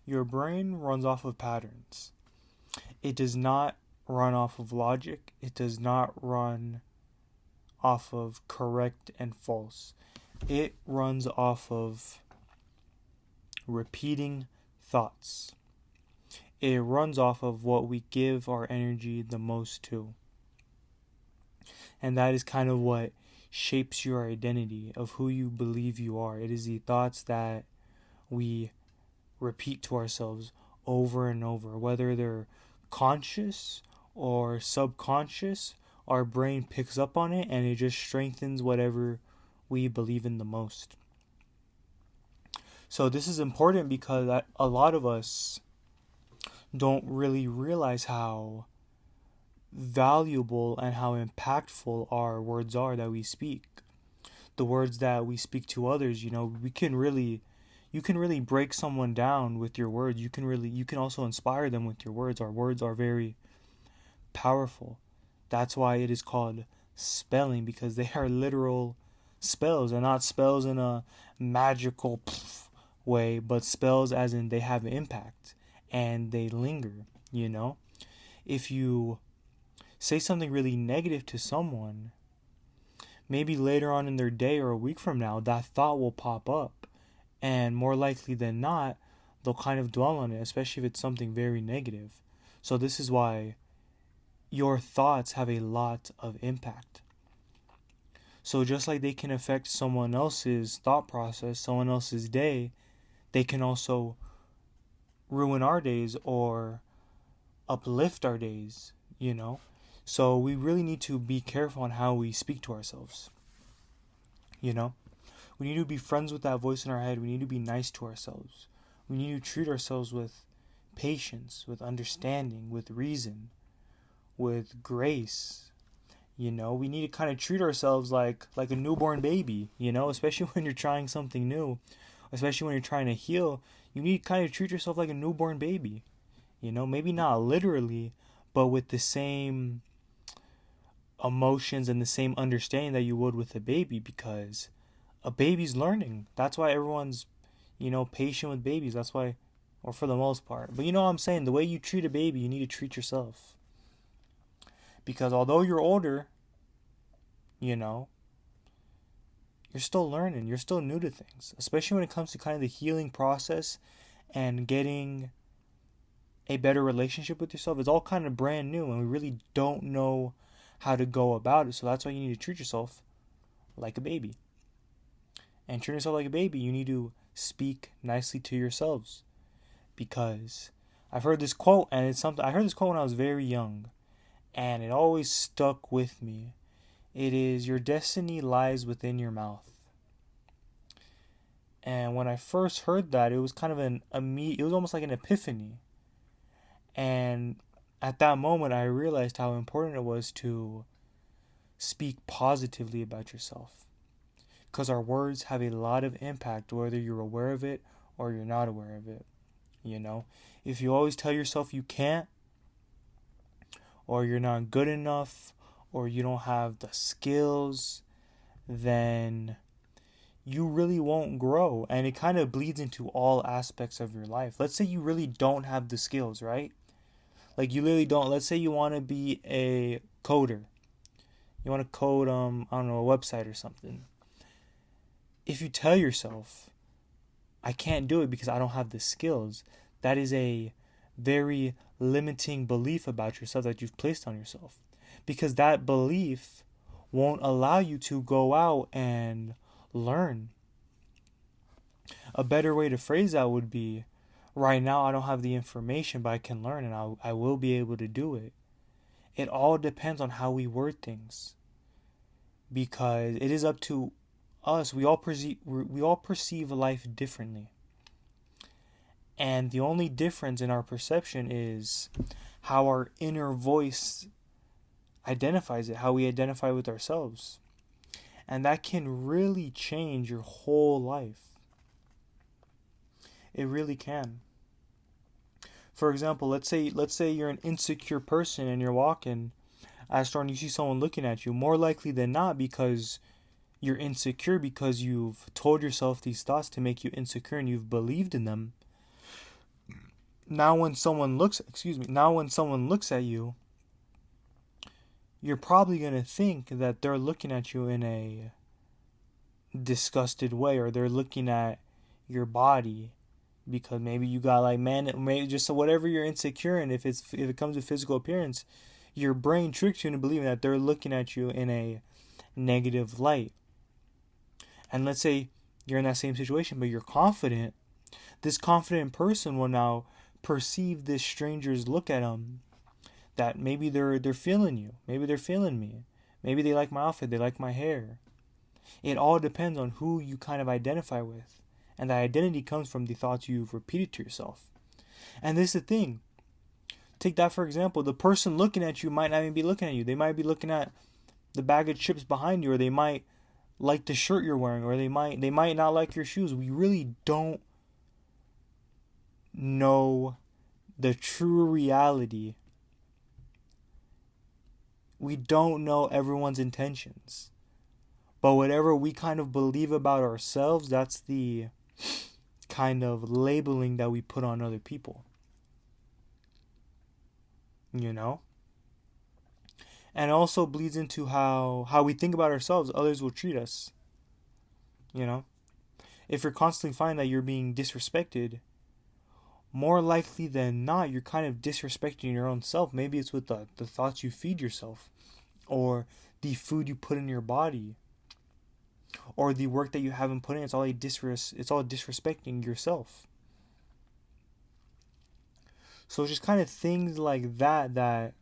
Your brain runs off of patterns. It does not run off of logic. It does not run off of correct and false. It runs off of repeating thoughts. It runs off of what we give our energy the most to. And that is kind of what shapes your identity of who you believe you are. It is the thoughts that we repeat to ourselves over and over, whether they're conscious or subconscious. Our brain picks up on it and it just strengthens whatever we believe in the most. So this is important because a lot of us don't really realize how valuable and how impactful our words are that we speak. The words that we speak to others, you can really break someone down with your words. You can also inspire them with your words. Our words are very powerful. That's why it is called spelling, because they are literal spells, and not spells in a magical way, but spells as in they have impact and they linger, you know? If you say something really negative to someone, maybe later on in their day or a week from now, that thought will pop up. And more likely than not, they'll kind of dwell on it, especially if it's something very negative. So this is why your thoughts have a lot of impact. So just like they can affect someone else's thought process, someone else's day, they can also ruin our days or uplift our days, you know? So we really need to be careful on how we speak to ourselves, you know? We need to be friends with that voice in our head. We need to be nice to ourselves. We need to treat ourselves with patience, with understanding, with reason, with grace. You know, we need to kind of treat ourselves like a newborn baby, you know, especially when you're trying something new, especially when you're trying to heal. You need to kind of treat yourself like a newborn baby. You know, maybe not literally, but with the same emotions and the same understanding that you would with a baby, because a baby's learning. That's why everyone's, patient with babies. That's why, or for the most part. But you know what I'm saying? The way you treat a baby, you need to treat yourself. Because although you're older, you know, you're still learning. You're still new to things. Especially when it comes to kind of the healing process and getting a better relationship with yourself. It's all kind of brand new and we really don't know how to go about it. So that's why you need to treat yourself like a baby. And treat yourself like a baby, you need to speak nicely to yourselves. Because I've heard this quote, and it's something I heard this quote when I was very young, and it always stuck with me. It is, your destiny lies within your mouth. And when I first heard that, it was kind of it was almost like an epiphany. And at that moment, I realized how important it was to speak positively about yourself. Because our words have a lot of impact, whether you're aware of it or you're not aware of it. You know, if you always tell yourself you can't, or you're not good enough, or you don't have the skills, then you really won't grow. And it kind of bleeds into all aspects of your life. Let's say you really don't have the skills, right? Like you literally don't. Let's say you want to be a coder. You want to code, I don't know, a website or something. If you tell yourself, I can't do it because I don't have the skills, that is a very limiting belief about yourself that you've placed on yourself. Because that belief won't allow you to go out and learn. A better way to phrase that would be, right now I don't have the information, but I can learn and I will be able to do it. It all depends on how we word things. Because it is up to us. We all perceive life differently. And the only difference in our perception is how our inner voice identifies it, how we identify with ourselves. And that can really change your whole life. It really can. For example, let's say you're an insecure person and you're walking at a store and you see someone looking at you, more likely than not, because you're insecure, because you've told yourself these thoughts to make you insecure and you've believed in them, now when someone looks, now when someone looks at you, you're probably going to think that they're looking at you in a disgusted way, or they're looking at your body because maybe you got like, man, maybe just whatever you're insecure in. If it comes to physical appearance, your brain tricks you into believing that they're looking at you in a negative light. And let's say you're in that same situation, but you're confident. This confident person will now perceive this stranger's look at them, that maybe they're feeling you, maybe they're feeling me, maybe they like my outfit, they like my hair. It all depends on who you kind of identify with, and that identity comes from the thoughts you've repeated to yourself. And this is the thing. Take that for example. The person looking at you might not even be looking at you. They might be looking at the bag of chips behind you, or they might like the shirt you're wearing, or they might not like your shoes. We really don't know the true reality. We don't know everyone's intentions. But whatever we kind of believe about ourselves, that's the kind of labeling that we put on other people. You know? And it also bleeds into how we think about ourselves, others will treat us. You know? If you're constantly finding that you're being disrespected, more likely than not, you're kind of disrespecting your own self. Maybe it's with the thoughts you feed yourself, or the food you put in your body, or the work that you haven't put in. It's all disrespecting yourself. So it's just kind of things like that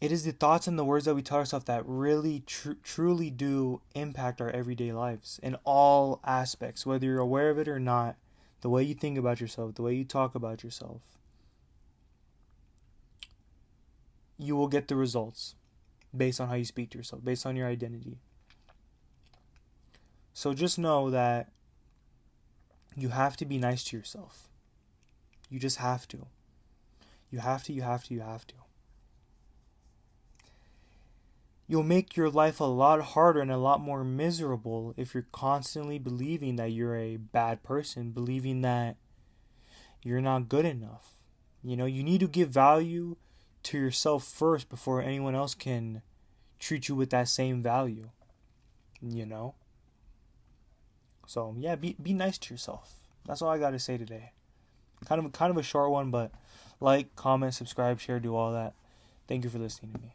it is the thoughts and the words that we tell ourselves that really truly do impact our everyday lives in all aspects, whether you're aware of it or not. The way you think about yourself, the way you talk about yourself, you will get the results based on how you speak to yourself, based on your identity. So just know that you have to be nice to yourself. You just have to. You have to. You'll make your life a lot harder and a lot more miserable if you're constantly believing that you're a bad person, believing that you're not good enough. You know, you need to give value to yourself first before anyone else can treat you with that same value. You know? So, yeah, be nice to yourself. That's all I got to say today. Kind of a short one, but like, comment, subscribe, share, do all that. Thank you for listening to me.